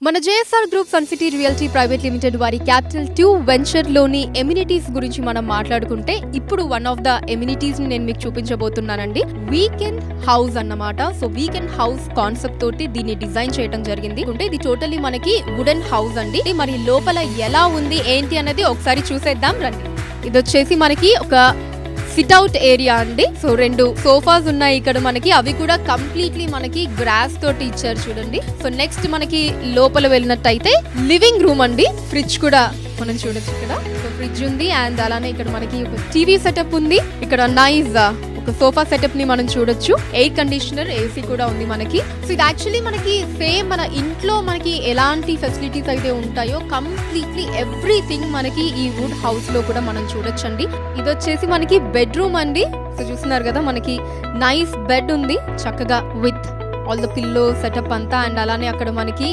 మన JSR group Sun City realty private limited వారి capital 2 venture లోని ఎమ్యూనిటీస్ గురించి మనం మాట్లాడుకుంటే ఇప్పుడు వన్ ఆఫ్ ద ఎమ్యూనిటీస్ ని నేను మీకు చూపించబోతున్నానండి. వీకెండ్ హౌస్ అన్నమాట. సో వీకెండ్ హౌస్ కాన్సెప్ట్ తోటి దీన్ని డిజైన్ చేయడం జరిగింది. అంటే ఇది టోటలీ మనకి వుడెన్ హౌస్ అండి. మరి లోపల ఎలా ఉంది ఏంటి అనేది ఒకసారి చూసేద్దాం రండి. ఇది వచ్చేసి మనకి ఒక సిట్అవుట్ ఏరియా అండి. సో 2 సోఫాస్ ఉన్నాయి ఇక్కడ మనకి. అవి కూడా కంప్లీట్లీ మనకి గ్రాస్ తోటి ఇచ్చారు చూడండి. సో నెక్స్ట్ మనకి లోపల వెళ్ళినట్టయితే లివింగ్ రూమ్ అండి. ఫ్రిడ్జ్ కూడా మనం చూడొచ్చు ఇక్కడ. సో ఫ్రిడ్జ్ ఉంది అండ్ అలానే ఇక్కడ మనకి ఒక టీవీ సెటప్ ఉంది. ఇక్కడ నైస్ ఒక సోఫా సెటప్ ని మనం చూడొచ్చు. ఎయిర్ కండిషనర్, ఏసీ కూడా ఉంది మనకి. సో ఇది యాక్చువల్లీ మనకి సేమ్ మన ఇంట్లో మనకి ఎలాంటి ఫెసిలిటీస్ అయితే ఉంటాయో కంప్లీట్లీ ఎవ్రీథింగ్ మనకి ఈ వుడ్ హౌస్ లో కూడా మనం చూడొచ్చండి. ఇది వచ్చేసి మనకి బెడ్రూమ్ అండి. సో చూస్తున్నారు కదా మనకి నైస్ బెడ్ ఉంది చక్కగా with all the pillow setup అంతా. అండ్ అలానే అక్కడ మనకి